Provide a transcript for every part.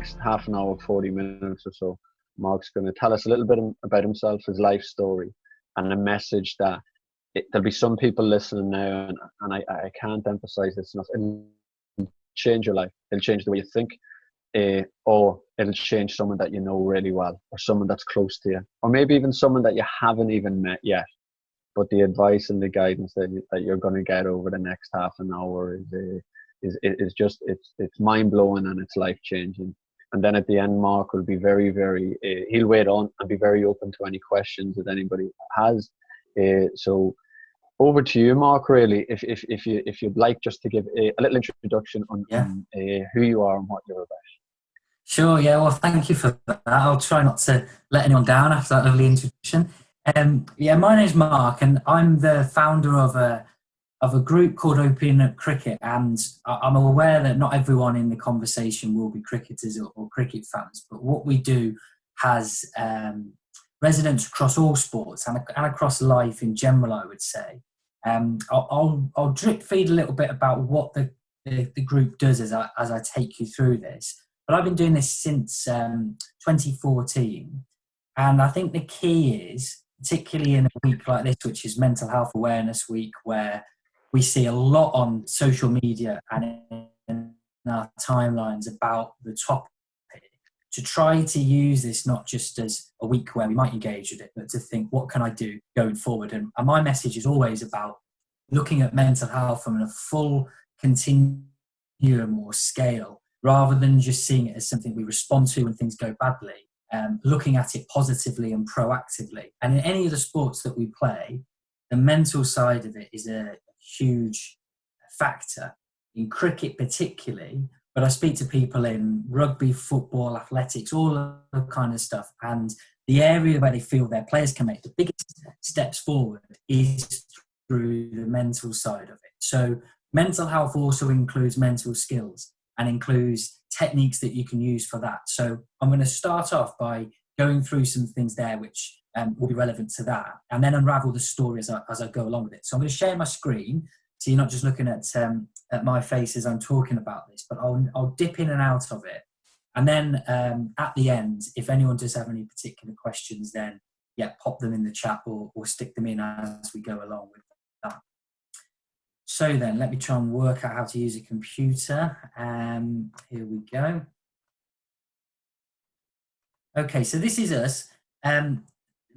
next half an hour, 40 minutes or so, Mark's going to tell us a little bit about himself, his life story, and a message that there'll be some people listening now, and I can't emphasize this enough. It'll change your life. It'll change the way you think, or it'll change someone that you know really well, or someone that's close to you, or maybe even someone that you haven't even met yet. But the advice and the guidance that you're going to get over the next half an hour is just it's mind blowing and it's life changing. And then at the end, Mark will be very, very he'll wait on and be very open to any questions that anybody has. So over to you, Mark. Really, if you'd like just to give a little introduction on who you are and what you're about. Sure. Yeah. Well, thank you for that. I'll try not to let anyone down after that lovely introduction. My name's Mark, and I'm the founder of a group called Open Up Cricket, and I'm aware that not everyone in the conversation will be cricketers or cricket fans, but what we do has resonance across all sports and across life in general, I would say. I'll drip feed a little bit about what the group does as I take you through this, but I've been doing this since 2014, and I think the key is, particularly in a week like this, which is Mental Health Awareness Week, where we see a lot on social media and in our timelines about the topic, to try to use this not just as a week where we might engage with it, but to think, what can I do going forward? And my message is always about looking at mental health from a full continuum or scale, rather than just seeing it as something we respond to when things go badly. Looking at it positively and proactively. And in any of the sports that we play, the mental side of it is a huge factor. In cricket particularly, but I speak to people in rugby, football, athletics, all of that kind of stuff. And the area where they feel their players can make the biggest steps forward is through the mental side of it. So mental health also includes mental skills and includes techniques that you can use for that. So I'm going to start off by going through some things there which will be relevant to that, and then unravel the story as I go along with it. So I'm going to share my screen, so you're not just looking at my face as I'm talking about this, but I'll dip in and out of it. And then at the end, if anyone does have any particular questions, then pop them in the chat or stick them in as we go along with that. So then, let me try and work out how to use a computer. Here we go. Okay, so this is us.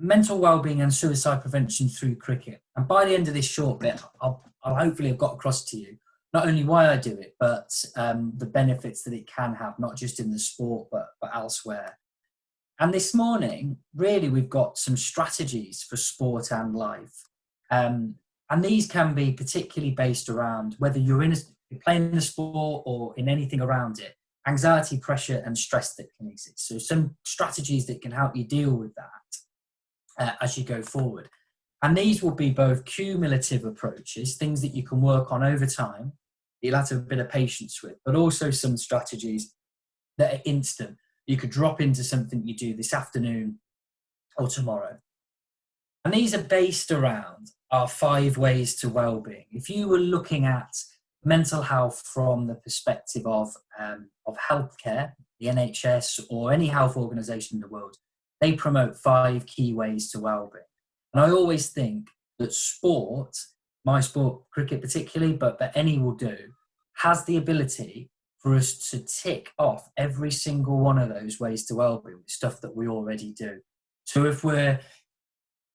Mental wellbeing and suicide prevention through cricket. And by the end of this short bit, I'll hopefully have got across to you not only why I do it, but the benefits that it can have, not just in the sport, but elsewhere. And this morning, really, we've got some strategies for sport and life. And these can be particularly based around whether you're playing the sport or in anything around it, anxiety, pressure, and stress that can exist. So some strategies that can help you deal with that as you go forward. And these will be both cumulative approaches, things that you can work on over time, you'll have to have a bit of patience with, but also some strategies that are instant. You could drop into something you do this afternoon or tomorrow. And these are based around our 5 ways to well-being. If you were looking at mental health from the perspective of healthcare, the NHS, or any health organisation in the world, they promote 5 key ways to well-being. And I always think that sport, my sport, cricket particularly, but any will do, has the ability for us to tick off every single one of those ways to well-being, stuff that we already do. So if we're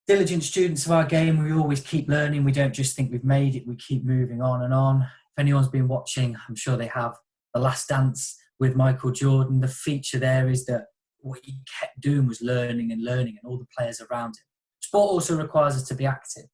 diligent students of our game, we always keep learning. We don't just think we've made it, we keep moving on and on. If anyone's been watching, I'm sure they have, The Last Dance with Michael Jordan. The feature there is that what he kept doing was learning and all the players around him. Sport also requires us to be active,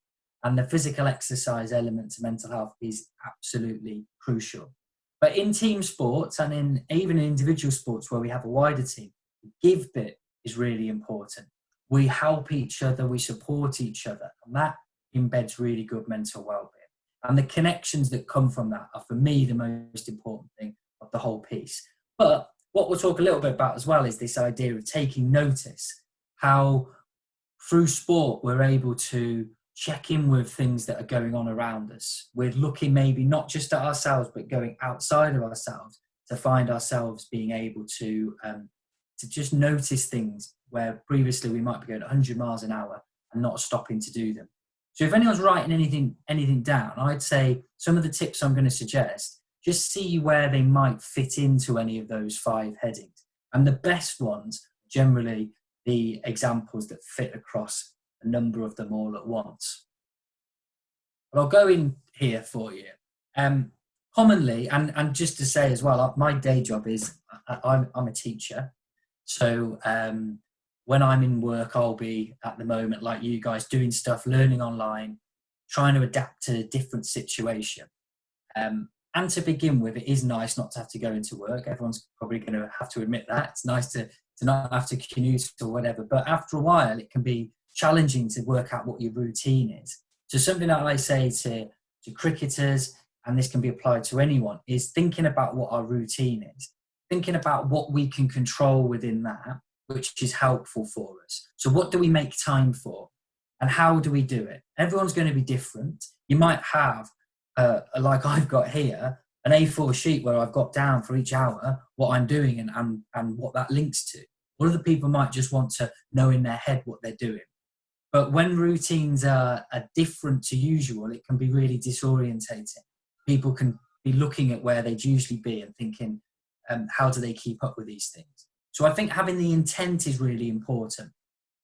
and the physical exercise element to mental health is absolutely crucial. But in team sports and even in individual sports where we have a wider team, the give bit is really important. We help each other, we support each other, and that embeds really good mental well-being. And the connections that come from that are, for me, the most important thing of the whole piece. But what we'll talk a little bit about as well is this idea of taking notice, how through sport we're able to check in with things that are going on around us. We're looking maybe not just at ourselves, but going outside of ourselves to find ourselves being able to just notice things where previously we might be going 100 miles an hour and not stopping to do them. So if anyone's writing anything down, I'd say some of the tips I'm going to suggest, just see where they might fit into any of those 5 headings. And the best ones, generally the examples that fit across a number of them all at once. But I'll go in here for you. Commonly, and just to say as well, my day job is, I'm a teacher. So when I'm in work, I'll be, at the moment, like you guys, doing stuff, learning online, trying to adapt to a different situation. And to begin with, it is nice not to have to go into work. Everyone's probably going to have to admit that. It's nice to not have to commute or whatever. But after a while, it can be challenging to work out what your routine is. So something that I say to cricketers, and this can be applied to anyone, is thinking about what our routine is. Thinking about what we can control within that, which is helpful for us. So what do we make time for? And how do we do it? Everyone's going to be different. You might have, like I've got here, an A4 sheet where I've got down for each hour what I'm doing and what that links to. Other people might just want to know in their head what they're doing. But when routines are different to usual, it can be really disorientating. People can be looking at where they'd usually be and thinking, how do they keep up with these things? So I think having the intent is really important.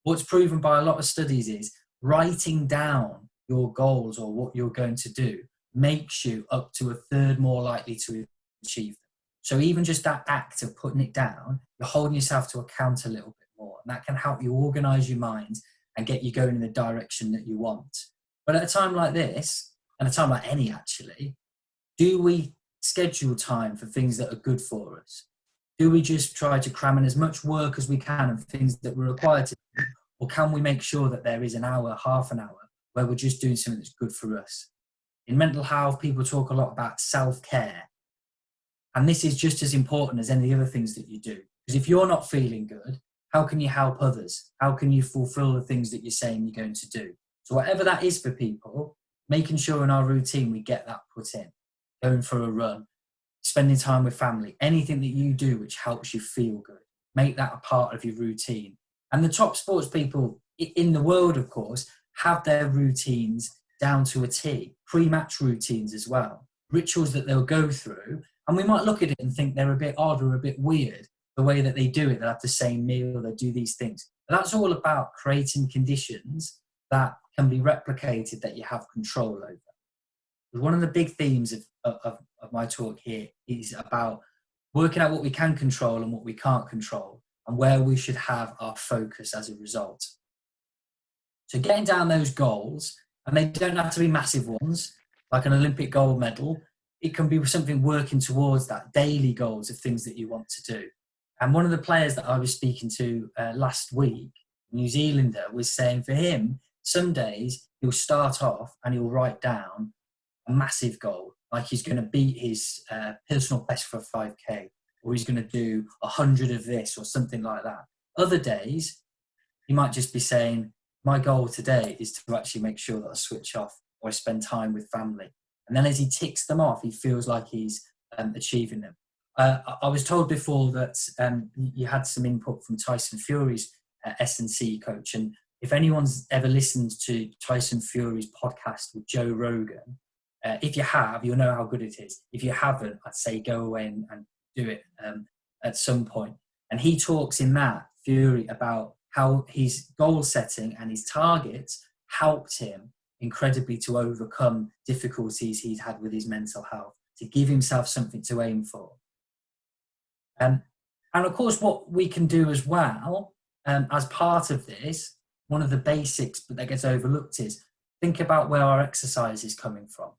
What's proven by a lot of studies is writing down your goals or what you're going to do makes you up to a third more likely to achieve them. So even just that act of putting it down, you're holding yourself to account a little bit more. And that can help you organize your mind and get you going in the direction that you want. But at a time like this, and a time like any actually, do we schedule time for things that are good for us? Do we just try to cram in as much work as we can and things that we're required to do? Or can we make sure that there is an hour, half an hour, where we're just doing something that's good for us? In mental health, people talk a lot about self-care. And this is just as important as any other things that you do. Because if you're not feeling good, how can you help others? How can you fulfill the things that you're saying you're going to do? So whatever that is for people, making sure in our routine we get that put in. Going for a run, spending time with family, anything that you do which helps you feel good. Make that a part of your routine. And the top sports people in the world, of course, have their routines down to a T, pre-match routines as well, rituals that they'll go through. And we might look at it and think they're a bit odd or a bit weird, the way that they do it. They'll have the same meal, they do these things. But that's all about creating conditions that can be replicated, that you have control over. One of the big themes of my talk here is about working out what we can control and what we can't control, and where we should have our focus as a result. So getting down those goals, and they don't have to be massive ones, like an Olympic gold medal. It can be something working towards that, daily goals of things that you want to do. And one of the players that I was speaking to last week, New Zealander, was saying for him, some days he'll start off and he'll write down a massive goal, like he's going to beat his personal best for a 5K, or he's going to do 100 of this or something like that. Other days, he might just be saying, my goal today is to actually make sure that I switch off or I spend time with family. And then as he ticks them off, he feels like he's achieving them. I was told before that you had some input from Tyson Fury's S&C coach. And if anyone's ever listened to Tyson Fury's podcast with Joe Rogan, if you have, you'll know how good it is. If you haven't, I'd say go away and do it at some point. And he talks in that, Fury, about how his goal setting and his targets helped him incredibly to overcome difficulties he's had with his mental health, to give himself something to aim for. And of course, what we can do as well, as part of this, one of the basics but that gets overlooked is think about where our exercise is coming from.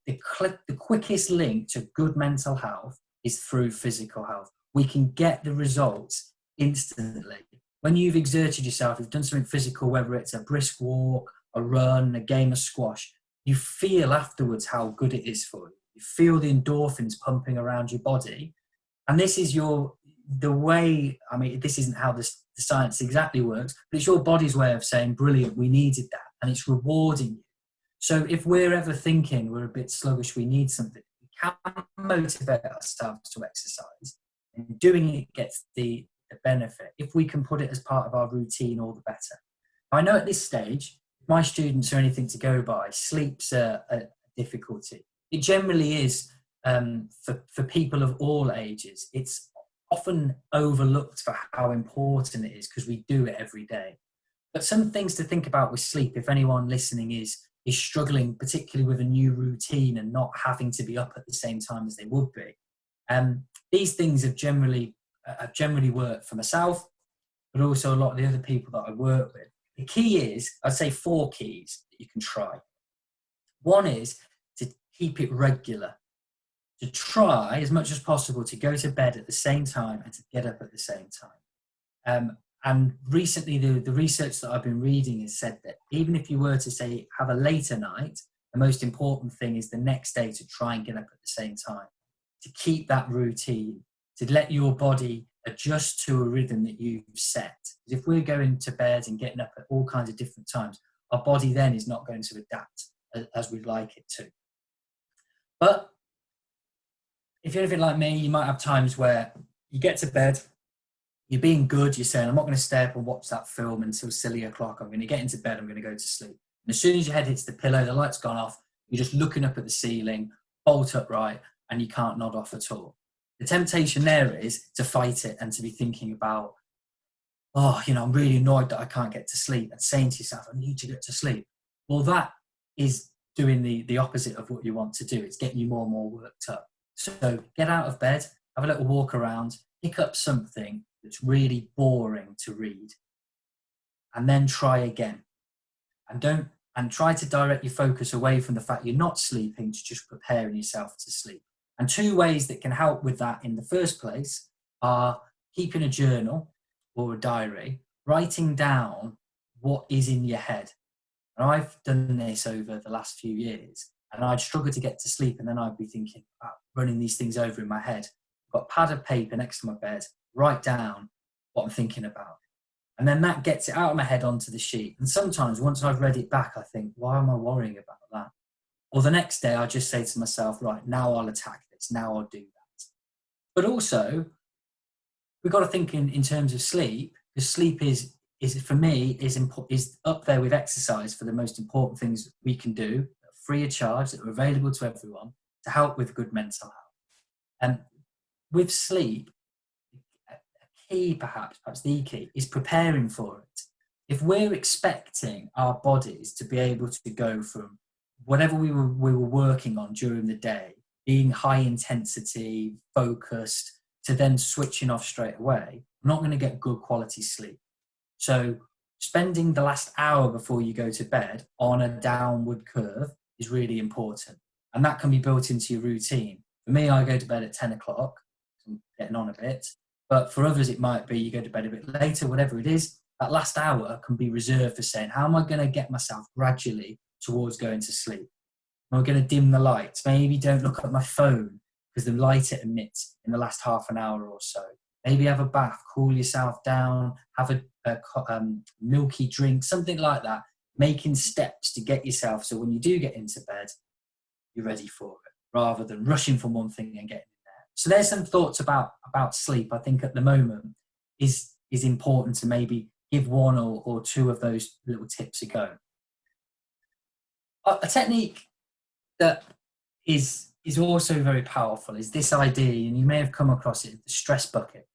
The quickest link to good mental health is through physical health. We can get the results instantly. When you've exerted yourself, you've done something physical, whether it's a brisk walk, a run, a game of squash, you feel afterwards how good it is for you. You feel the endorphins pumping around your body. And this is the way, I mean, this isn't how the science exactly works, but it's your body's way of saying, brilliant, we needed that. And it's rewarding you. So if we're ever thinking we're a bit sluggish, we need something, we can motivate ourselves to exercise, and doing it gets the benefit. If we can put it as part of our routine, all the better. I know at this stage, if my students are anything to go by, sleep's a difficulty. It generally is for people of all ages. It's often overlooked for how important it is because we do it every day. But some things to think about with sleep, if anyone listening is struggling, particularly with a new routine and not having to be up at the same time as they would be. These things have generally worked for myself, but also a lot of the other people that I work with. The key is, I'd say 4 keys that you can try. One is to keep it regular, to try as much as possible to go to bed at the same time and to get up at the same time. And recently, the research that I've been reading has said that even if you were to say have a later night, the most important thing is the next day to try and get up at the same time, to keep that routine, to let your body adjust to a rhythm that you've set. Because if we're going to bed and getting up at all kinds of different times, our body then is not going to adapt as we'd like it to. But if you're anything like me, you might have times where you get to bed, you're being good, you're saying, I'm not going to stay up and watch that film until silly o'clock. I'm going to get into bed, I'm going to go to sleep. And as soon as your head hits the pillow, the light's gone off, you're just looking up at the ceiling, bolt upright, and you can't nod off at all. The temptation there is to fight it and to be thinking about, I'm really annoyed that I can't get to sleep, and saying to yourself, I need to get to sleep. Well, that is doing the opposite of what you want to do. It's getting you more and more worked up. So get out of bed, have a little walk around, pick up something that's really boring to read, and then try again. And try to direct your focus away from the fact you're not sleeping to just preparing yourself to sleep. And 2 ways that can help with that in the first place are keeping a journal or a diary, writing down what is in your head. And I've done this over the last few years, and I'd struggle to get to sleep, and then I'd be thinking about running these things over in my head. I've got a pad of paper next to my bed, write down what I'm thinking about. And then that gets it out of my head onto the sheet. And sometimes once I've read it back, I think, why am I worrying about that? Or the next day I just say to myself, right, now I'll attack this, now I'll do that. But also, we've got to think in terms of sleep, because sleep is for me, is up there with exercise for the most important things we can do, that are free of charge, that are available to everyone, to help with good mental health. And with sleep, key, perhaps the key, is preparing for it. If we're expecting our bodies to be able to go from whatever we were working on during the day, being high intensity, focused, to then switching off straight away, we're not going to get good quality sleep. So spending the last hour before you go to bed on a downward curve is really important. And that can be built into your routine. For me, I go to bed at 10 o'clock, I'm getting on a bit. But for others, it might be you go to bed a bit later, whatever it is. That last hour can be reserved for saying, how am I going to get myself gradually towards going to sleep? Am I going to dim the lights? Maybe don't look at my phone because the light it emits in the last half an hour or so. Maybe have a bath, cool yourself down, have a milky drink, something like that. Making steps to get yourself so when you do get into bed, you're ready for it, rather than rushing from one thing and getting in there. So there's some thoughts about sleep. I think at the moment is important to maybe give 1 or 2 of those little tips a go. A technique that is also very powerful is this idea, and you may have come across it, the stress bucket.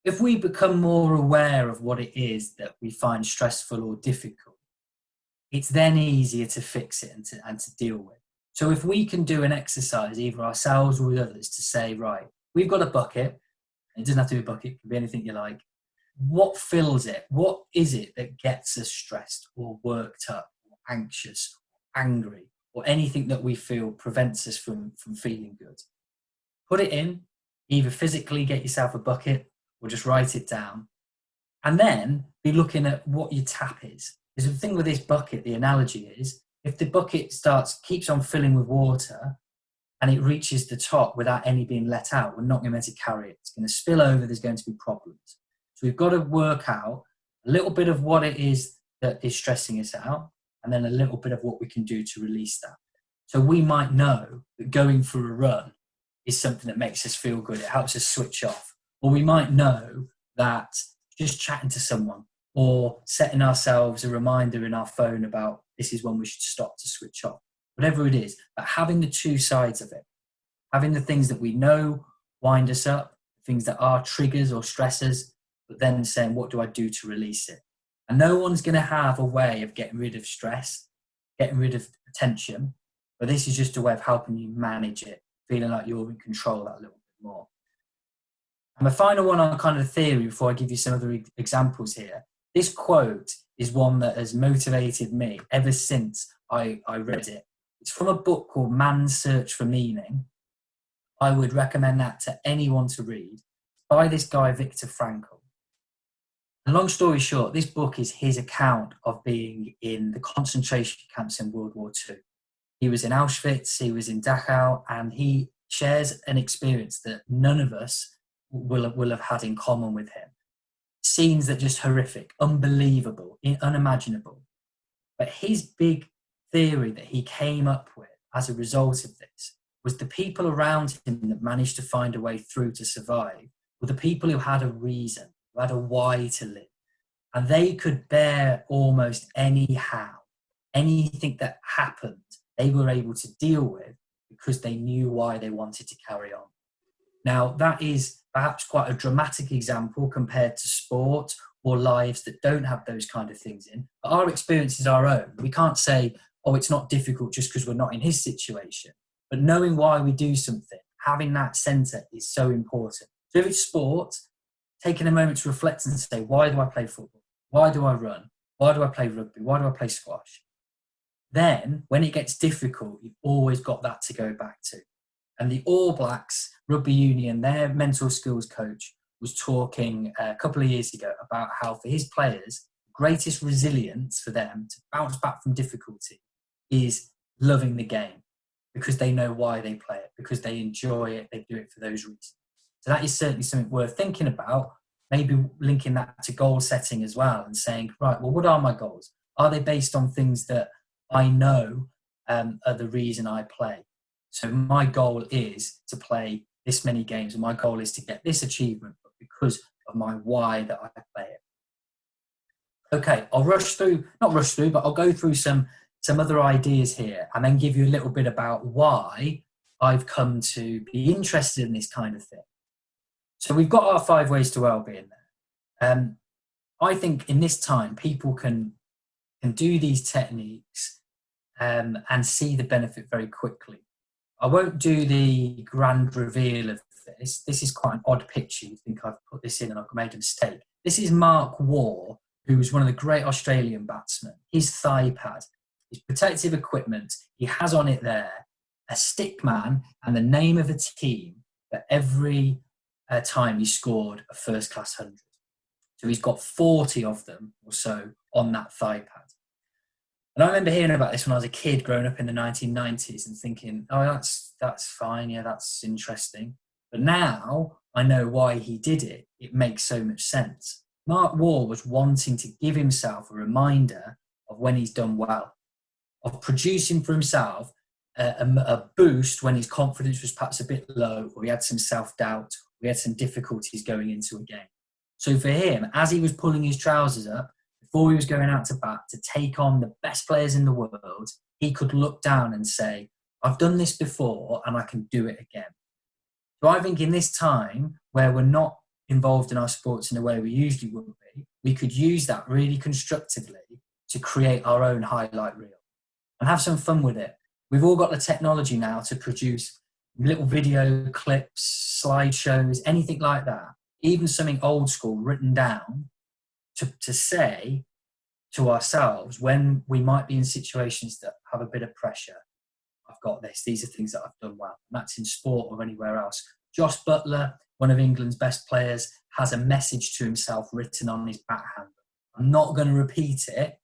If we become more aware of what it is that we find stressful or difficult, it's then easier to fix it and to deal with. So if we can do an exercise, either ourselves or with others, to say, right, we've got a bucket, it doesn't have to be a bucket, it can be anything you like. What fills it? What is it that gets us stressed or worked up or anxious, or angry, or anything that we feel prevents us from feeling good? Put it in, either physically get yourself a bucket or just write it down. And then be looking at what your tap is. Because the thing with this bucket, the analogy is, if the bucket keeps on filling with water and it reaches the top without any being let out, we're not going to be able to carry it. It's going to spill over, there's going to be problems. So we've got to work out a little bit of what it is that is stressing us out, and then a little bit of what we can do to release that. So we might know that going for a run is something that makes us feel good. It helps us switch off. Or we might know that just chatting to someone or setting ourselves a reminder in our phone about this is when we should stop to switch off. Whatever it is, but having the two sides of it, having the things that we know wind us up, things that are triggers or stressors, but then saying, what do I do to release it? And no one's going to have a way of getting rid of stress, getting rid of tension, but this is just a way of helping you manage it, feeling like you're in control that little bit more. And the final one on kind of the theory, before I give you some other examples here, this quote is one that has motivated me ever since I read it. It's from a book called Man's Search for Meaning. I would recommend that to anyone to read, by this guy, Viktor Frankl. And long story short, this book is his account of being in the concentration camps in World War II. He was in Auschwitz, he was in Dachau, and he shares an experience that none of us will have had in common with him. Scenes that are just horrific, unbelievable, unimaginable. But his big theory that he came up with as a result of this was the people around him that managed to find a way through to survive were the people who had a reason, who had a why to live. And they could bear almost anyhow. Anything that happened, they were able to deal with because they knew why they wanted to carry on. Now, that is perhaps quite a dramatic example compared to sport or lives that don't have those kind of things in. But our experience is our own. We can't say, oh, it's not difficult just because we're not in his situation. But knowing why we do something, having that centre is so important. So if it's sport, taking a moment to reflect and say, why do I play football? Why do I run? Why do I play rugby? Why do I play squash? Then, when it gets difficult, you've always got that to go back to. And the All Blacks Rugby Union, their mental skills coach, was talking a couple of years ago about how for his players, the greatest resilience for them to bounce back from difficulty is loving the game, because they know why they play it, because they enjoy it, they do it for those reasons. So that is certainly something worth thinking about, maybe linking that to goal setting as well and saying, right, well, what are my goals? Are they based on things that I know are the reason I play? So my goal is to play this many games, and my goal is to get this achievement, but because of my why that I play it. Okay, I'll not rush through, but I'll go through some other ideas here and then give you a little bit about why I've come to be interested in this kind of thing. So we've got our 5 ways to well-being there. I think in this time, people can do these techniques and see the benefit very quickly. I won't do the grand reveal of this. This is quite an odd picture. You think I've put this in and I've made a mistake. This is Mark Waugh, who was one of the great Australian batsmen. His thigh pad, his protective equipment, he has on it there a stick man and the name of a team for every time he scored a first-class 100. So he's got 40 of them or so on that thigh pad. And I remember hearing about this when I was a kid growing up in the 1990s and thinking, oh, that's fine, yeah, that's interesting. But now I know why he did it. It makes so much sense. Mark Waugh was wanting to give himself a reminder of when he's done well, of producing for himself a boost when his confidence was perhaps a bit low, or he had some self-doubt, or he had some difficulties going into a game. So for him, as he was pulling his trousers up, before he was going out to bat to take on the best players in the world, he could look down and say, I've done this before and I can do it again. So I think in this time where we're not involved in our sports in the way we usually would be, we could use that really constructively to create our own highlight reel and have some fun with it. We've all got the technology now to produce little video clips, slideshows, anything like that, even something old school written down to say to ourselves when we might be in situations that have a bit of pressure. I've got this. These are things that I've done well. And that's in sport or anywhere else. Josh Butler, one of England's best players, has a message to himself written on his bat handle. I'm not going to repeat it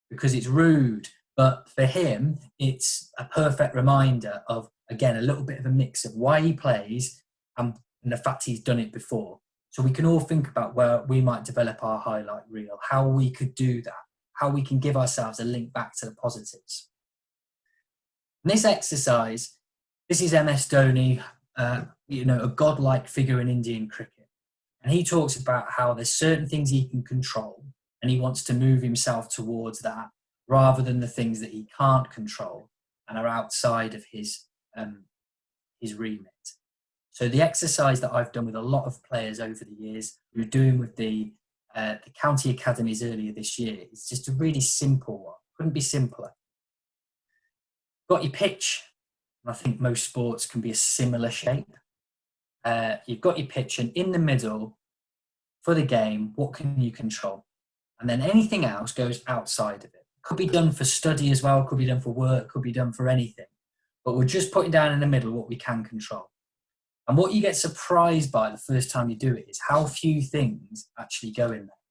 because it's rude, but for him, it's a perfect reminder of, again, a little bit of a mix of why he plays and the fact he's done it before. So we can all think about where we might develop our highlight reel, how we could do that, how we can give ourselves a link back to the positives. And this exercise, this is MS Dhoni, a godlike figure in Indian cricket. And he talks about how there's certain things he can control and he wants to move himself towards that rather than the things that he can't control and are outside of his remit. So the exercise that I've done with a lot of players over the years, we were doing with the county academies earlier this year, is just a really simple one. Couldn't be simpler. Got your pitch, and I think most sports can be a similar shape. You've got your pitch, and in the middle, for the game, what can you control? And then anything else goes outside of it. Could be done for study as well, could be done for work, could be done for anything. But we're just putting down in the middle what we can control. And what you get surprised by the first time you do it is how few things actually go in there.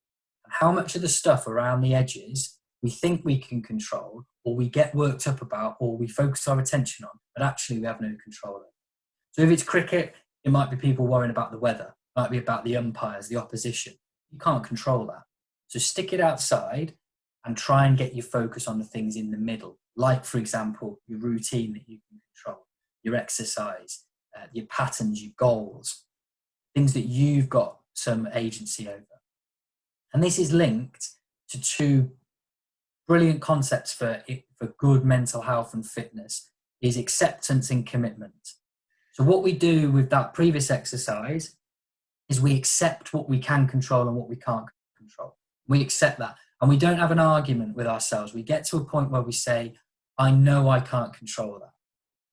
And how much of the stuff around the edges we think we can control, or we get worked up about, or we focus our attention on, but actually we have no control over. So if it's cricket, it might be people worrying about the weather, it might be about the umpires, the opposition. You can't control that. So stick it outside and try and get your focus on the things in the middle. Like, for example, your routine that you can control, your exercise, your patterns, your goals, things that you've got some agency over. And this is linked to two brilliant concepts for good mental health and fitness, is acceptance and commitment. So what we do with that previous exercise is we accept what we can control and what we can't control. We accept that. And we don't have an argument with ourselves. We get to a point where we say, I know I can't control that.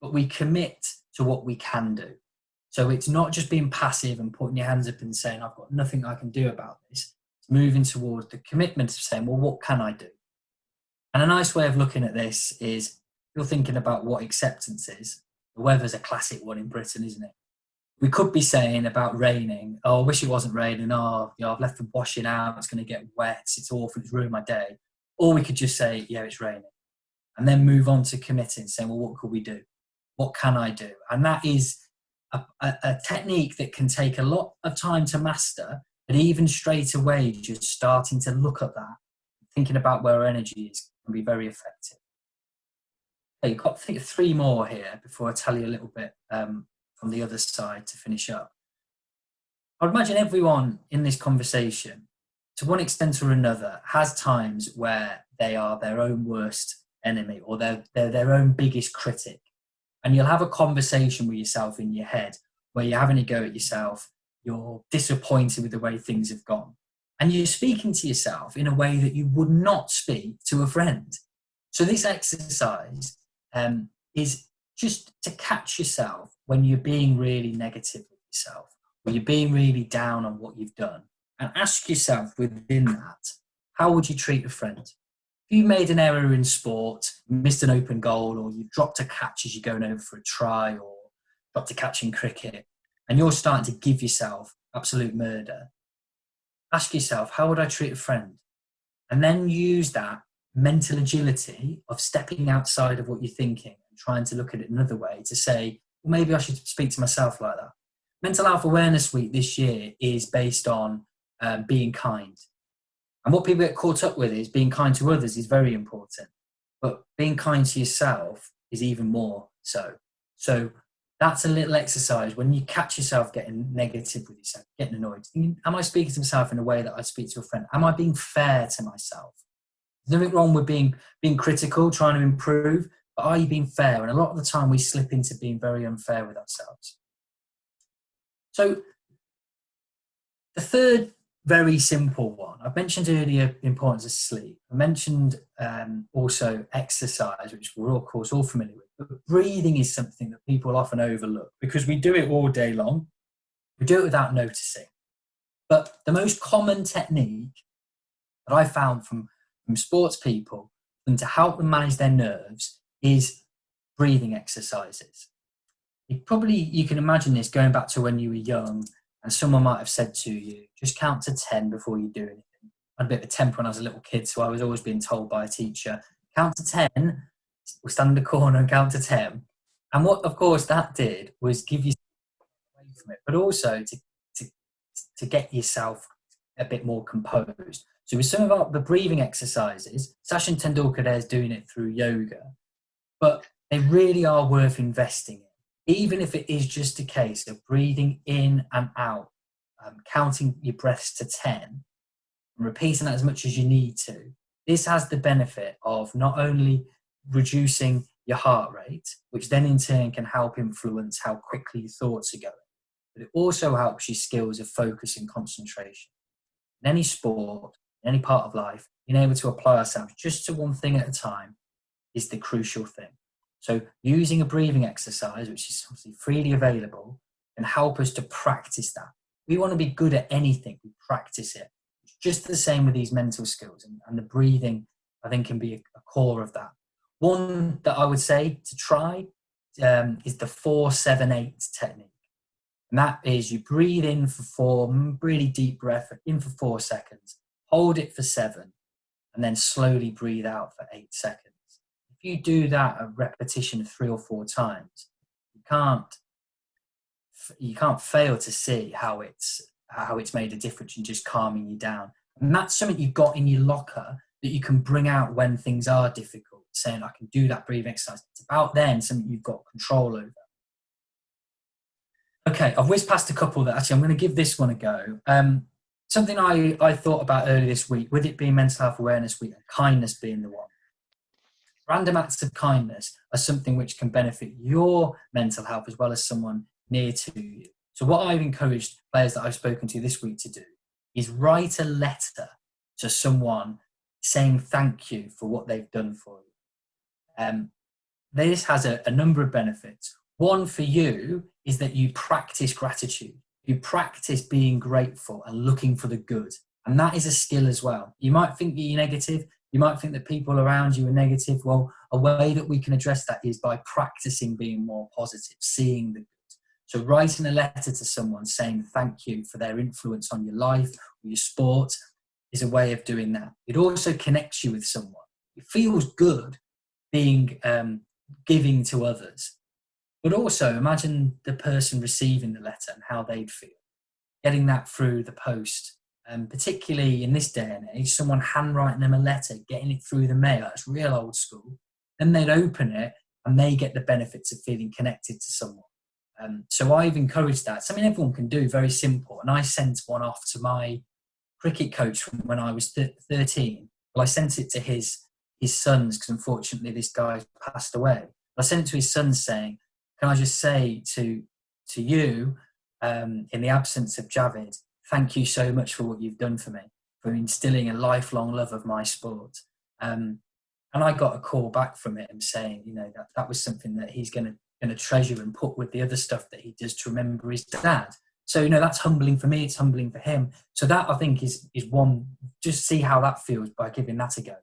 But we commit to what we can do. So it's not just being passive and putting your hands up and saying, I've got nothing I can do about this. It's moving towards the commitment of saying, well, what can I do? And a nice way of looking at this is, you're thinking about what acceptance is. The weather's a classic one in Britain, isn't it? We could be saying about raining, oh, I wish it wasn't raining. Oh, I've left the washing out. It's going to get wet. It's awful. It's ruined my day. Or we could just say, yeah, it's raining. And then move on to committing, saying, well, what could we do? What can I do? And that is a technique that can take a lot of time to master, but even straight away, just starting to look at that, thinking about where our energy is, can be very effective. Okay, you've got, I think, 3 more here before I tell you a little bit from the other side to finish up. I'd imagine everyone in this conversation, to one extent or another, has times where they are their own worst enemy, or they're their own biggest critic. And you'll have a conversation with yourself in your head where you're having a go at yourself, you're disappointed with the way things have gone. And you're speaking to yourself in a way that you would not speak to a friend. So this exercise is just to catch yourself when you're being really negative with yourself, when you're being really down on what you've done, and ask yourself within that, how would you treat a friend? If you made an error in sport, missed an open goal, or you've dropped a catch as you're going over for a try, or dropped a catch in cricket, and you're starting to give yourself absolute murder, ask yourself, how would I treat a friend? And then use that mental agility of stepping outside of what you're thinking and trying to look at it another way to say, well, maybe I should speak to myself like that. Mental Health Awareness Week this year is based on being kind. And what people get caught up with is being kind to others is very important, but being kind to yourself is even more so. So that's a little exercise when you catch yourself getting negative with yourself, getting annoyed. Thinking, am I speaking to myself in a way that I'd speak to a friend? Am I being fair to myself? There's nothing wrong with being critical, trying to improve, but are you being fair? And a lot of the time we slip into being very unfair with ourselves. So the third very simple one, I've mentioned earlier the importance of sleep. I mentioned also exercise, which we're of course all familiar with, but breathing is something that people often overlook because we do it all day long. We do it without noticing. But the most common technique that I found from sports people and to help them manage their nerves is breathing exercises. You can imagine this going back to when you were young and someone might have said to you, just count to 10 before you do anything. I had a bit of a temper when I was a little kid, so I was always being told by a teacher, count to 10, we'll stand in the corner and count to 10. And what, of course, that did was give you away from it, but also to get yourself a bit more composed. So with some of the breathing exercises, Sachin Tendulkar there is doing it through yoga, but They really are worth investing in, even if it is just a case of breathing in and out, counting your breaths to 10, and repeating that as much as you need to. This has the benefit of not only reducing your heart rate, which then in turn can help influence how quickly your thoughts are going, but it also helps your skills of focus and concentration. In any sport, in any part of life, being able to apply ourselves just to one thing at a time is the crucial thing. So using a breathing exercise, which is obviously freely available, can help us to practice that. We want to be good at anything, we practice it. It's just the same with these mental skills, and the breathing, I think, can be a core of that. One that I would say to try is the 4-7-8 technique. And that is you breathe in for 4, really deep breath, in for 4 seconds, hold it for 7, and then slowly breathe out for 8 seconds. If you do that a repetition of 3 or 4 times, you can't fail to see how it's made a difference in just calming you down. And that's something you've got in your locker that you can bring out when things are difficult, saying, I can do that breathing exercise. It's about then something you've got control over. Okay, I've whizzed past a couple that actually I'm going to give this one a go. Something I thought about earlier this week, with it being Mental Health Awareness Week and kindness being the one. Random acts of kindness are something which can benefit your mental health as well as someone near to you. So what I've encouraged players that I've spoken to this week to do is write a letter to someone saying thank you for what they've done for you. This has a number of benefits. One for you is that you practice gratitude. You practice being grateful and looking for the good. And that is a skill as well. You might think that you're negative. You might think that people around you are negative. Well, a way that we can address that is by practicing being more positive, seeing the good. So writing a letter to someone saying thank you for their influence on your life or your sport is a way of doing that. It also connects you with someone. It feels good being giving to others. But also imagine the person receiving the letter and how they'd feel. Getting that through the post, particularly in this day and age, someone handwriting them a letter, getting it through the mail, that's real old school. Then they'd open it and they get the benefits of feeling connected to someone. So I've encouraged that. Something everyone can do, very simple. And I sent one off to my cricket coach when I was 13. Well, I sent it to his sons, because unfortunately this guy passed away. I sent it to his sons saying, can I just say to you, in the absence of Javid, thank you so much for what you've done for me, for instilling a lifelong love of my sport. And I got a call back from him saying, that was something that he's going to treasure and put with the other stuff that he does to remember his dad. So, that's humbling for me. It's humbling for him. So that, I think, is one, just see how that feels by giving that a go.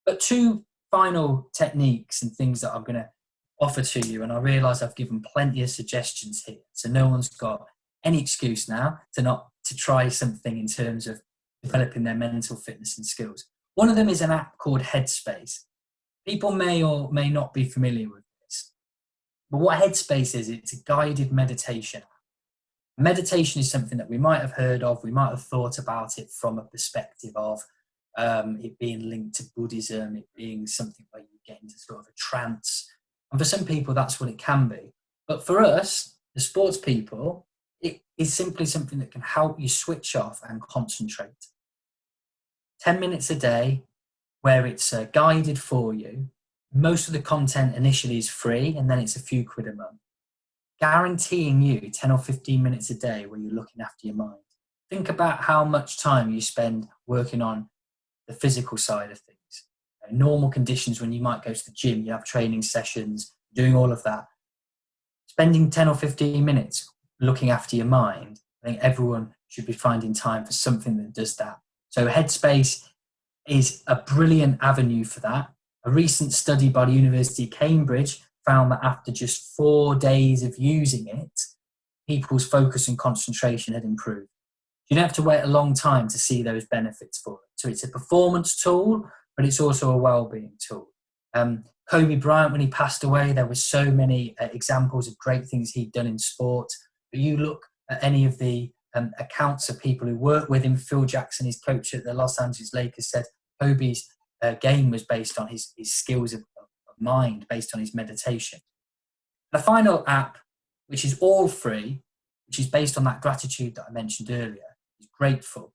But 2 final techniques and things that I'm going to offer to you, and I realise I've given plenty of suggestions here, so no one's got any excuse now to try something in terms of developing their mental fitness and skills. One of them is an app called Headspace. People may or may not be familiar with this, but what Headspace is, it's a guided meditation. Meditation is something that we might have heard of, we might have thought about it from a perspective of it being linked to Buddhism, it being something where you get into sort of a trance. And for some people, that's what it can be. But for us, the sports people, it is simply something that can help you switch off and concentrate. 10 minutes a day, where it's guided for you. Most of the content initially is free, and then it's a few quid a month. Guaranteeing you 10 or 15 minutes a day where you're looking after your mind. Think about how much time you spend working on the physical side of things. Normal conditions, when you might go to the gym, you have training sessions, doing all of that. Spending 10 or 15 minutes looking after your mind, I think everyone should be finding time for something that does that. So Headspace is a brilliant avenue for that. A recent study by the University of Cambridge found that after just 4 days of using it, people's focus and concentration had improved. You don't have to wait a long time to see those benefits for it. So it's a performance tool, but it's also a well-being tool. Kobe Bryant, when he passed away, there were so many examples of great things he'd done in sport. But you look at any of the accounts of people who work with him. Phil Jackson, his coach at the Los Angeles Lakers, said Kobe's game was based on his skills of mind based on his meditation. The final app, which is all free, which is based on that gratitude that I mentioned earlier, is Grateful.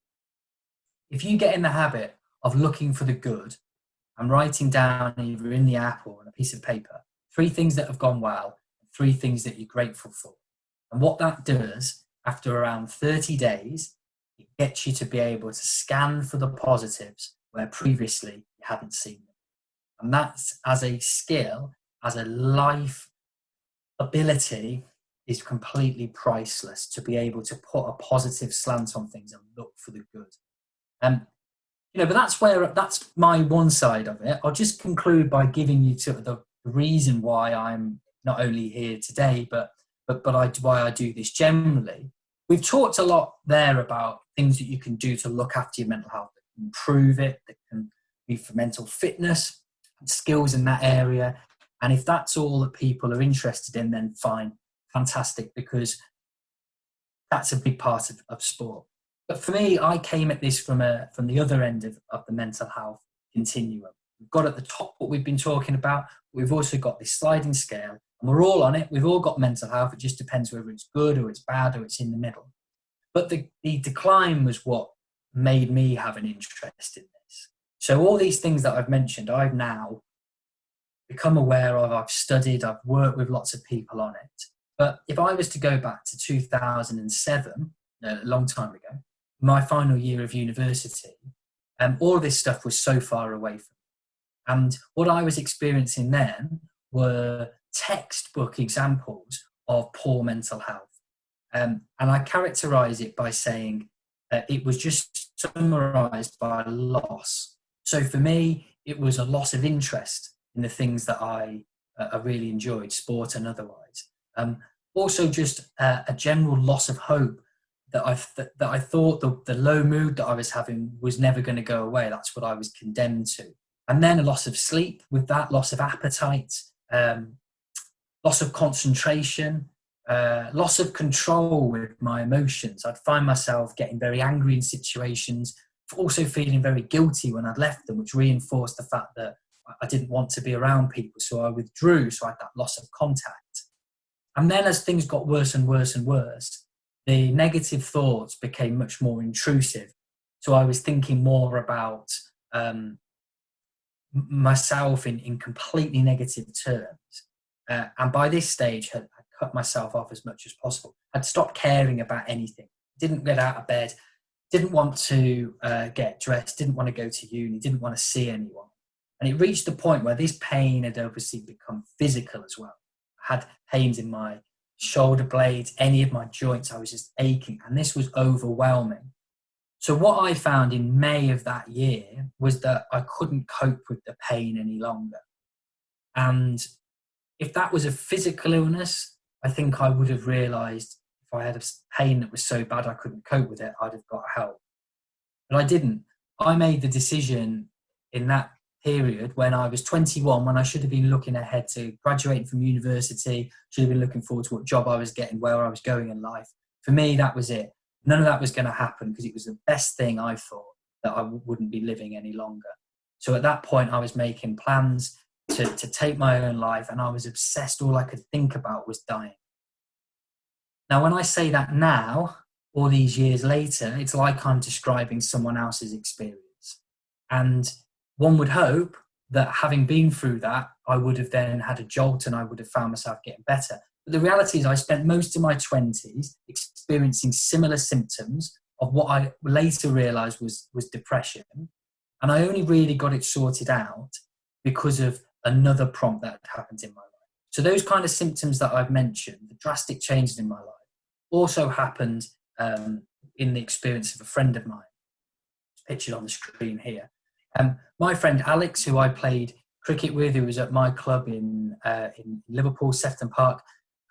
If you get in the habit of looking for the good and writing down either in the app or on a piece of paper 3 things that have gone well, 3 things that you're grateful for, and what that does after around 30 days, it gets you to be able to scan for the positives where previously you hadn't seen them. And that's, as a skill, as a life ability, is completely priceless, to be able to put a positive slant on things and look for the good. But that's my one side of it. I'll just conclude by giving you sort of the reason why I'm not only here today, but why I do this generally. We've talked a lot there about things that you can do to look after your mental health, that can improve it, that can be for mental fitness and skills in that area. And if that's all that people are interested in, then fine, fantastic, because that's a big part of sport. But for me, I came at this from the other end of the mental health continuum. We've got at the top what we've been talking about. We've also got this sliding scale, and we're all on it. We've all got mental health. It just depends whether it's good or it's bad or it's in the middle. But the decline was what made me have an interest in this. So all these things that I've mentioned, I've now become aware of, I've studied, I've worked with lots of people on it. But if I was to go back to 2007, a long time ago, my final year of university, all of this stuff was so far away from me. And what I was experiencing then were textbook examples of poor mental health. And I characterize it by saying it was just summarized by loss. So for me, it was a loss of interest in the things that I really enjoyed, sport and otherwise. Also just a general loss of hope that I thought the low mood that I was having was never going to go away. That's what I was condemned to. And then a loss of sleep with that, loss of appetite, loss of concentration, loss of control with my emotions. I'd find myself getting very angry in situations, also feeling very guilty when I'd left them, which reinforced the fact that I didn't want to be around people. So I withdrew, so I had that loss of contact. And then as things got worse and worse and worse, the negative thoughts became much more intrusive. So I was thinking more about myself in completely negative terms. And by this stage, I'd cut myself off as much as possible. I'd stopped caring about anything. Didn't get out of bed, didn't want to get dressed, didn't want to go to uni, didn't want to see anyone. And it reached the point where this pain had obviously become physical as well. I had pains in my shoulder blades, any of my joints, I was just aching, and this was overwhelming. So what I found in May of that year was that I couldn't cope with the pain any longer. And if that was a physical illness, I think I would have realised if I had a pain that was so bad I couldn't cope with it, I'd have got help. But I didn't. I made the decision in that period when I was 21, when I should have been looking ahead to graduating from university, should have been looking forward to what job I was getting, where I was going in life. For me, that was it. None of that was going to happen because it was the best thing I thought, that I wouldn't be living any longer. So at that point, I was making plans to take my own life, and I was obsessed. All I could think about was dying. Now, when I say that now, all these years later, it's like I'm describing someone else's experience. And one would hope that having been through that, I would have then had a jolt and I would have found myself getting better. But the reality is I spent most of my 20s experiencing similar symptoms of what I later realised was depression. And I only really got it sorted out because of another prompt that happened in my life. So those kind of symptoms that I've mentioned, the drastic changes in my life, also happened in the experience of a friend of mine. It's pictured on the screen here. My friend Alex, who I played cricket with, who was at my club in Liverpool, Sefton Park,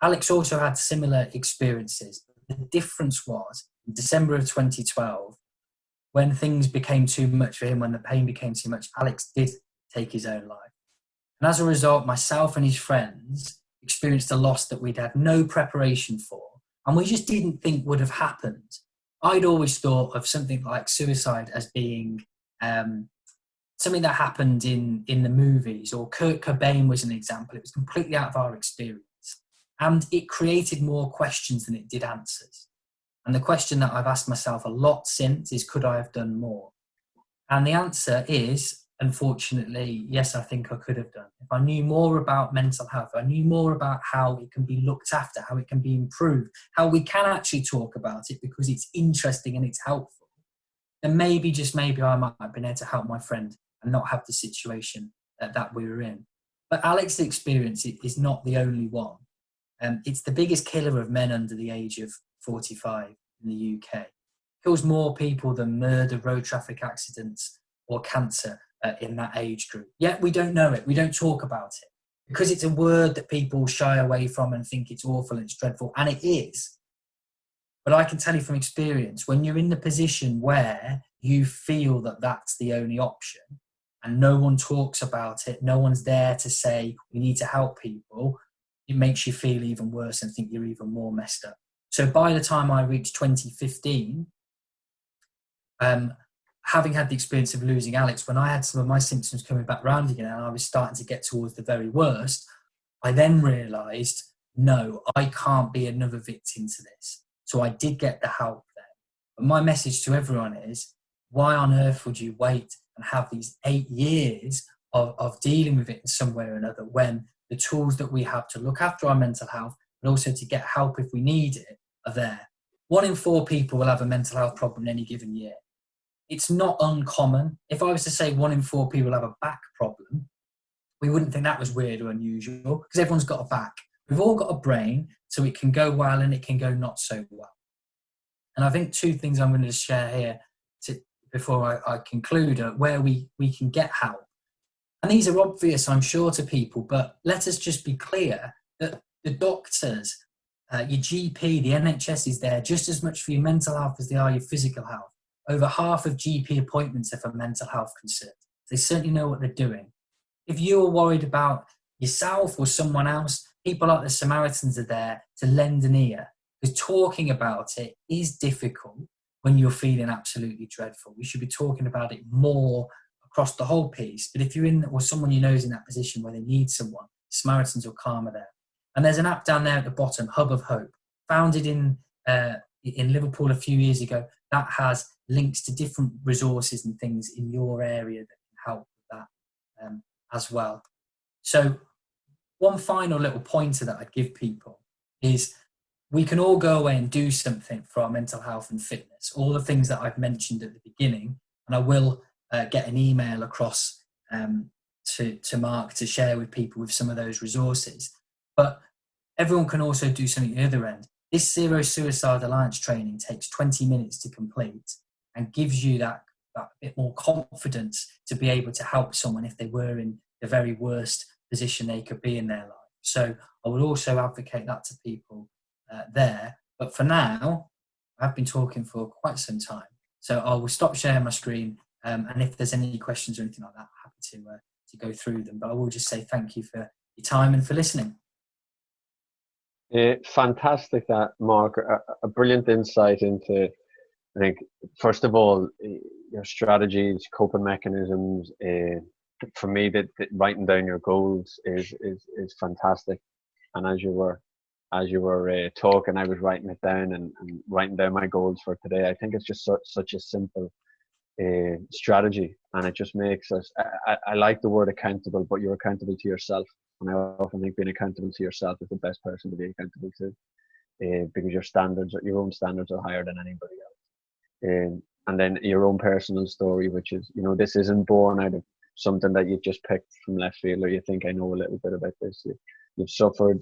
Alex also had similar experiences. The difference was, in December of 2012, when things became too much for him, when the pain became too much, Alex did take his own life. And as a result, myself and his friends experienced a loss that we'd had no preparation for, and we just didn't think would have happened. I'd always thought of something like suicide as being something that happened in the movies, or Kurt Cobain was an example. It was completely out of our experience, and it created more questions than it did answers. And the question that I've asked myself a lot since is, could I have done more? And the answer is, unfortunately, yes, I think I could have done. If I knew more about mental health, I knew more about how it can be looked after, how it can be improved, how we can actually talk about it because it's interesting and it's helpful, then maybe, just maybe, I might have been able to help my friend and not have the situation that we were in. But Alex's experience is not the only one. It's the biggest killer of men under the age of 45 in the UK. Kills more people than murder, road traffic accidents, or cancer in that age group. Yet we don't know it. We don't talk about it because it's a word that people shy away from and think it's awful and it's dreadful, and it is. But I can tell you from experience, when you're in the position where you feel that that's the only option and no one talks about it, no one's there to say we need to help people, it makes you feel even worse and think you're even more messed up. So by the time I reached 2015, having had the experience of losing Alex, when I had some of my symptoms coming back round again and I was starting to get towards the very worst, I then realised, no, I can't be another victim to this. So I did get the help then. But my message to everyone is, why on earth would you wait and have these 8 years of dealing with it in some way or another when the tools that we have to look after our mental health, but also to get help if we need it, are there? 1 in 4 people will have a mental health problem in any given year. It's not uncommon. If I was to say 1 in 4 people have a back problem, we wouldn't think that was weird or unusual because everyone's got a back. We've all got a brain, so it can go well and it can go not so well. And I think 2 things I'm going to share here before I conclude are where we can get help. And these are obvious, I'm sure, to people, but let us just be clear that the doctors, your GP, the NHS is there just as much for your mental health as they are your physical health. Over half of GP appointments are for mental health concerns. They certainly know what they're doing. If you're worried about yourself or someone else, people like the Samaritans are there to lend an ear, because talking about it is difficult when you're feeling absolutely dreadful. We should be talking about it more across the whole piece. But if you're in, or someone you know is in that position where they need someone, Samaritans or Karma there. And there's an app down there at the bottom, Hub of Hope, founded in Liverpool a few years ago, that has links to different resources and things in your area that can help with that as well. So one final little pointer that I'd give people is we can all go away and do something for our mental health and fitness, all the things that I've mentioned at the beginning, and I will get an email across to Mark to share with people with some of those resources. But everyone can also do something at the other end. This Zero Suicide Alliance training takes 20 minutes to complete and gives you that bit more confidence to be able to help someone if they were in the very worst position they could be in their life. So I would also advocate that to people there. But for now, I've been talking for quite some time. So I will stop sharing my screen. And if there's any questions or anything like that, I'm happy to go through them. But I will just say thank you for your time and for listening. Fantastic, that Mark. A brilliant insight into, I think, first of all, your strategies, coping mechanisms. For me, that writing down your goals is fantastic. And as you were talking, I was writing it down and writing down my goals for today. I think it's just such a simple strategy, and it just makes us. I like the word accountable, but you're accountable to yourself. And I often think being accountable to yourself is the best person to be accountable to, because your own standards are higher than anybody else. And then your own personal story, which is, this isn't born out of something that you've just picked from left field, or you think I know a little bit about this. You've suffered,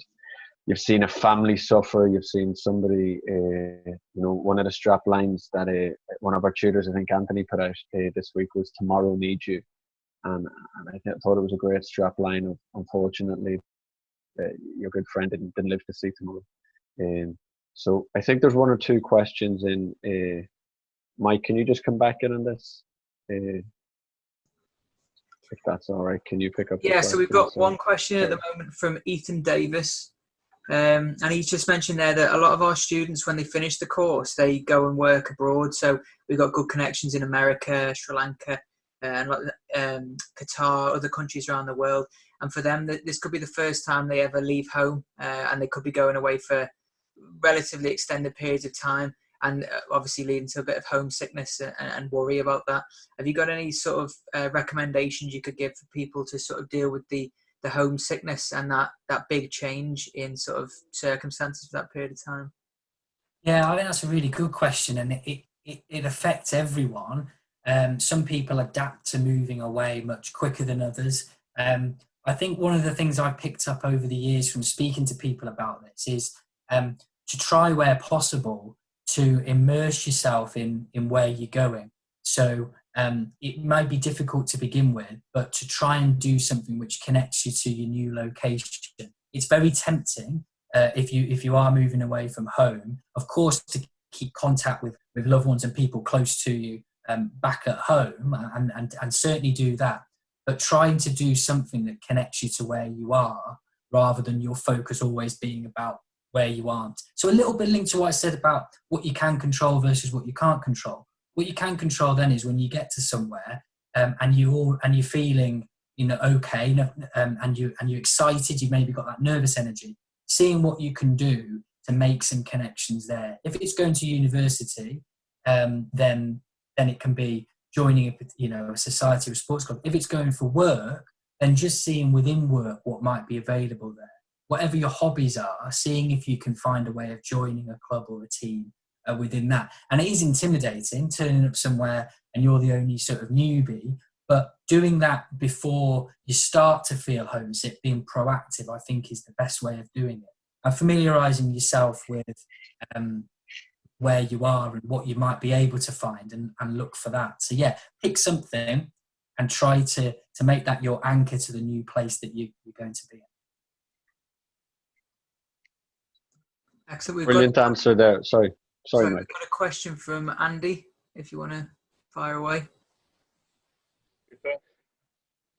you've seen a family suffer, you've seen somebody, one of the strap lines that one of our tutors, I think Anthony, put out this week was "Tomorrow needs you." And I thought it was a great strap line. Of, unfortunately, your good friend didn't live to see tomorrow. So I think there's 1 or 2 questions in. Mike, can you just come back in on this? If that's all right, can you pick up? Yeah, so we've got one question at the moment from Ethan Davis. And he's just mentioned there that a lot of our students, when they finish the course, they go and work abroad. So we've got good connections in America, Sri Lanka. and Qatar, other countries around the world. And for them, this could be the first time they ever leave home, and they could be going away for relatively extended periods of time, and obviously leading to a bit of homesickness and worry about that. Have you got any sort of recommendations you could give for people to sort of deal with the homesickness and that big change in sort of circumstances for that period of time? Yeah, I think that's a really good question, and it affects everyone. Some people adapt to moving away much quicker than others. I think one of the things I've picked up over the years from speaking to people about this is to try where possible to immerse yourself in where you're going. So it might be difficult to begin with, but to try and do something which connects you to your new location. It's very tempting if you are moving away from home, of course, to keep contact with loved ones and people close to you back at home, and certainly do that. But trying to do something that connects you to where you are, rather than your focus always being about where you aren't. So a little bit linked to what I said about what you can control versus what you can't control. What you can control then is when you get to somewhere and you're feeling, okay, and you're excited. You've maybe got that nervous energy. Seeing what you can do to make some connections there. If it's going to university, then it can be joining a society or sports club. If it's going for work, then just seeing within work what might be available there. Whatever your hobbies are, seeing if you can find a way of joining a club or a team within that. And it is intimidating turning up somewhere and you're the only sort of newbie, but doing that before you start to feel homesick, being proactive, I think is the best way of doing it. And familiarising yourself with where you are and what you might be able to find and look for that. So yeah, pick something and try to make that your anchor to the new place that you're going to be in. Excellent. Brilliant answer there. Sorry, Mike. Mike. We've got a question from Andy, if you want to fire away.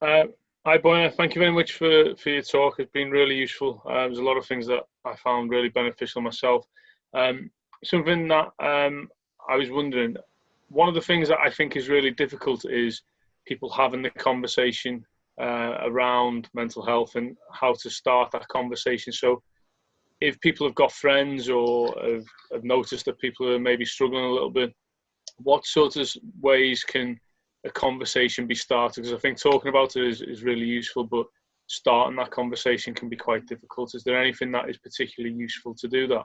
Hi, Boyne. Thank you very much for your talk. It's been really useful. There's a lot of things that I found really beneficial myself. Something that I was wondering, one of the things that I think is really difficult is people having the conversation around mental health and how to start that conversation. So if people have got friends or have noticed that people are maybe struggling a little bit, what sort of ways can a conversation be started? Because I think talking about it is really useful, but starting that conversation can be quite difficult. Is there anything that is particularly useful to do that?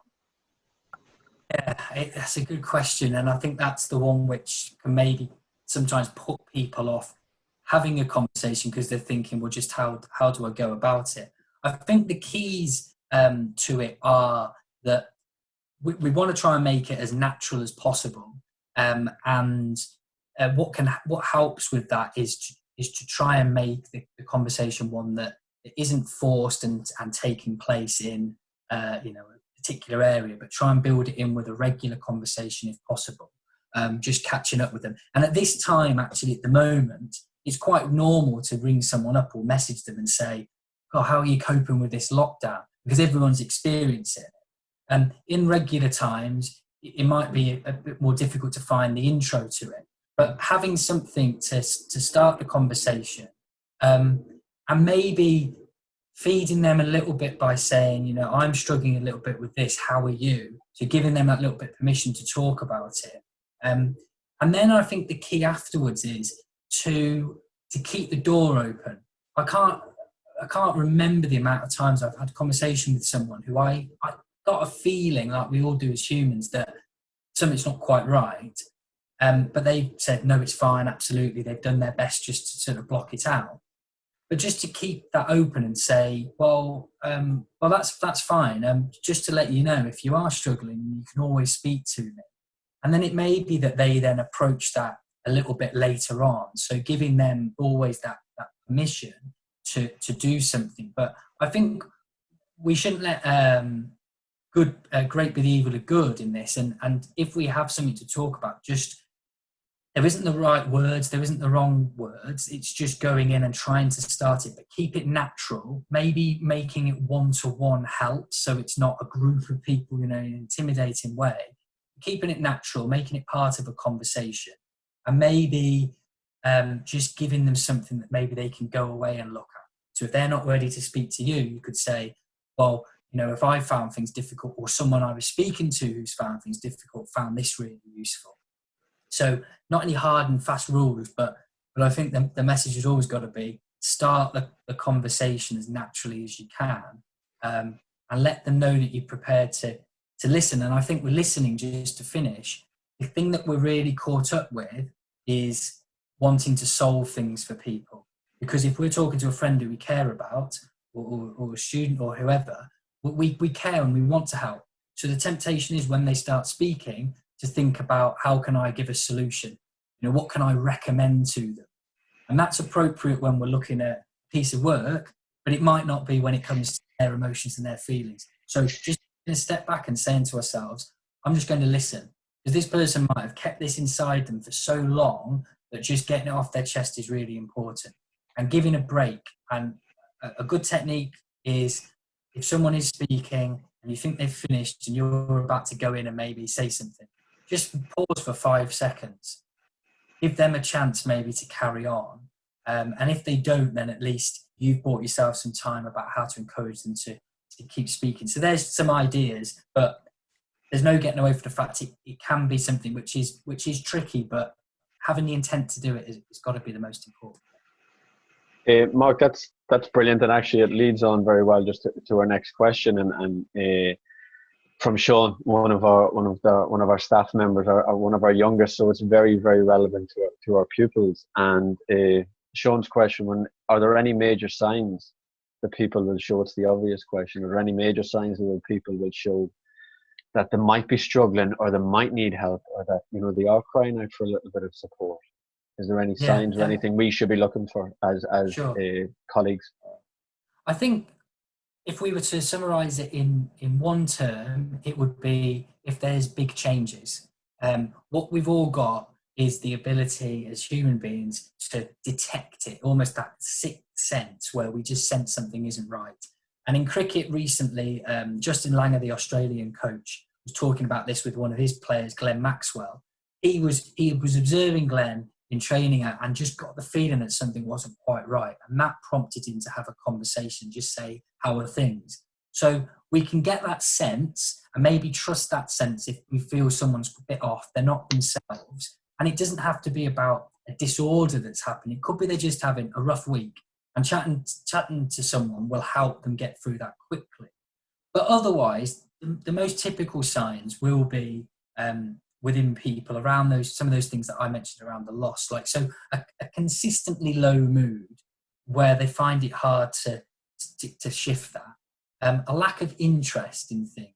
Yeah, that's a good question. And I think that's the one which can maybe sometimes put people off having a conversation because they're thinking, well, just how do I go about it? I think the keys to it are that we want to try and make it as natural as possible. And what helps with that is to try and make the conversation one that isn't forced and taking place in a particular area, but try and build it in with a regular conversation if possible, just catching up with them. And at this time, actually, at the moment, it's quite normal to ring someone up or message them and say, oh, how are you coping with this lockdown? Because everyone's experiencing it. And in regular times, it might be a bit more difficult to find the intro to it. But having something to start the conversation, and maybe feeding them a little bit by saying, I'm struggling a little bit with this, how are you? So giving them that little bit of permission to talk about it. And then I think the key afterwards is to keep the door open. I can't remember the amount of times I've had a conversation with someone who I got a feeling, like we all do as humans, that something's not quite right. But they said, no, it's fine, absolutely. They've done their best just to sort of block it out. But just to keep that open and say, well, that's fine. Just to let you know, if you are struggling, you can always speak to me. And then it may be that they then approach that a little bit later on. So giving them always that permission to do something. But I think we shouldn't let great be the evil of good in this. And if we have something to talk about, just there isn't the right words, there isn't the wrong words. It's just going in and trying to start it, but keep it natural. Maybe making it one-to-one helps, so it's not a group of people, in an intimidating way. Keeping it natural, making it part of a conversation, and maybe just giving them something that maybe they can go away and look at. So if they're not ready to speak to you, you could say, well, you know, if I found things difficult, or someone I was speaking to who's found things difficult found this really useful. So not any hard and fast rules, but I think the message has always got to be start the conversation as naturally as you can, and let them know that you're prepared to listen. And I think with listening, just to finish, the thing that we're really caught up with is wanting to solve things for people. Because if we're talking to a friend who we care about, or a student or whoever, we care and we want to help. So the temptation is when they start speaking to think about, how can I give a solution? You know, what can I recommend to them? And that's appropriate when we're looking at a piece of work, but it might not be when it comes to their emotions and their feelings. So just taking a step back and saying to ourselves, I'm just going to listen. Because this person might have kept this inside them for so long that just getting it off their chest is really important. And giving a break. And a good technique is, if someone is speaking and you think they've finished and you're about to go in and maybe say something, just pause for 5 seconds. Give them a chance maybe to carry on. And if they don't, then at least you've bought yourself some time about how to encourage them to keep speaking. So there's some ideas, but there's no getting away from the fact it can be something which is tricky, but having the intent to do it has got to be the most important. Mark, that's brilliant, and actually it leads on very well just to our next question, and from Sean, one of our staff members, one of our youngest, so it's very, very relevant to our pupils. And Sean's question: are there any major signs that people will show? It's the obvious question. Are there any major signs that people will show that they might be struggling, or they might need help, or that, you know, they are crying out for a little bit of support? Is there any signs or anything we should be looking for as Sure. Colleagues? I think if we were to summarize it in one term, it would be, if there's big changes. What we've all got is the ability as human beings to detect it, almost that sixth sense where we just sense something isn't right. And in cricket recently, Justin Langer, the Australian coach, was talking about this with one of his players, Glenn Maxwell. He was observing Glenn in training and just got the feeling that something wasn't quite right. And that prompted him to have a conversation, just say, how are things? So we can get that sense and maybe trust that sense if we feel someone's a bit off, they're not themselves. And it doesn't have to be about a disorder that's happening. It could be they're just having a rough week, and chatting to someone will help them get through that quickly. But otherwise, the most typical signs will be within people around some of those things that I mentioned around the loss. Like, so a consistently low mood where they find it hard to shift that. A lack of interest in things,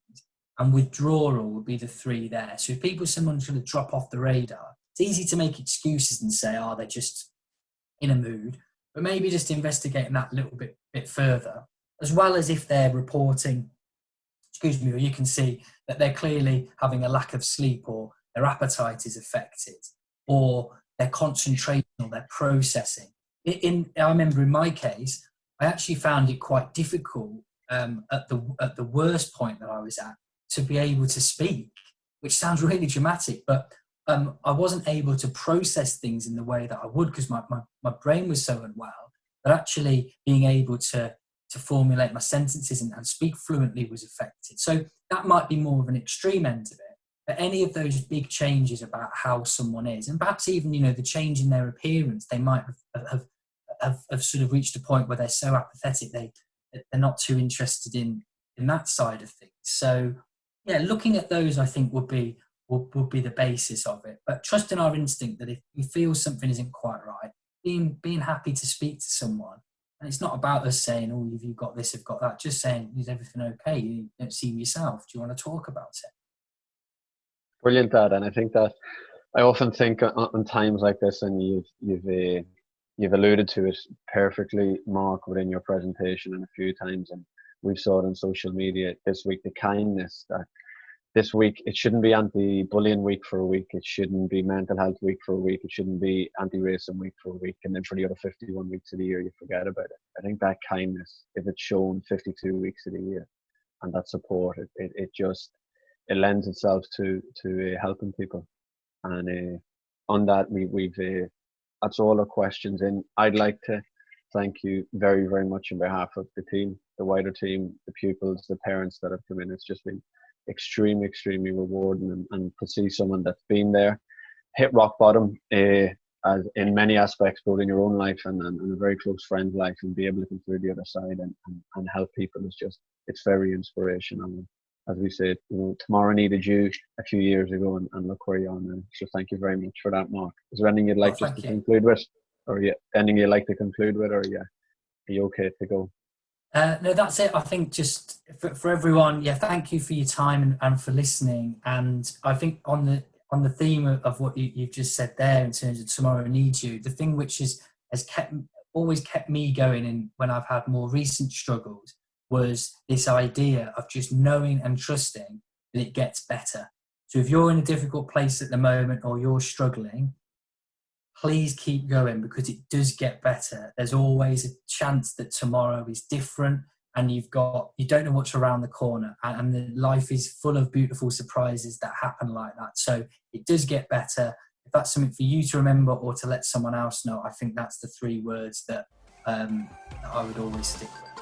and withdrawal would be the three there. So if someone's going to drop off the radar, it's easy to make excuses and say, oh, they're just in a mood, but maybe just investigating that a little bit further, as well as if they're reporting, or you can see that they're clearly having a lack of sleep, or their appetite is affected, or their concentration or their processing. I remember in my case, I actually found it quite difficult at the worst point that I was at to be able to speak, which sounds really dramatic, but I wasn't able to process things in the way that I would, because my brain was so unwell that actually being able to formulate my sentences and speak fluently was affected. So that might be more of an extreme end of it. But any of those big changes about how someone is, and perhaps even, you know, the change in their appearance, they might have sort of reached a point where they're so apathetic they're not too interested in that side of things. So yeah, looking at those, I think would be the basis of it. But trusting our instinct that if we feel something isn't quite right, being happy to speak to someone. And it's not about us saying, oh, have you got this, I've got that. Just saying, is everything okay? You don't see yourself. Do you want to talk about it? Brilliant, Dad. And I think that I often think on times like this, and you've alluded to it perfectly, Mark, within your presentation, and a few times, and we've saw it on social media this week, the kindness that this week, it shouldn't be anti-bullying week for a week, it shouldn't be mental health week for a week, it shouldn't be anti-racism week for a week, and then for the other 51 weeks of the year you forget about it. I think that kindness, if it's shown 52 weeks of the year, and that support, it lends itself to helping people. And on that, we've that's all our questions in. I'd like to thank you very, very much on behalf of the team, the wider team, the pupils, the parents that have come in. It's just been extremely, extremely rewarding, and to see someone that's been there, hit rock bottom, as in many aspects, both in your own life and a very close friend's life, and be able to come through the other side and help people is just, it's very inspirational. As we said, tomorrow needed you a few years ago, and look where you are now. So thank you very much for that, Mark. Is there anything you'd like just to conclude with, or anything you'd like to conclude with, or are you okay to go? No, that's it. I think just for everyone, thank you for your time and for listening. And I think on the theme of what you've just said there in terms of tomorrow needs you, the thing which has always kept me going in when I've had more recent struggles was this idea of just knowing and trusting that it gets better. So if you're in a difficult place at the moment or you're struggling, please keep going, because it does get better. There's always a chance that tomorrow is different, and you don't know what's around the corner, and the life is full of beautiful surprises that happen like that. So it does get better. If that's something for you to remember or to let someone else know, I think that's the 3 words that I would always stick with.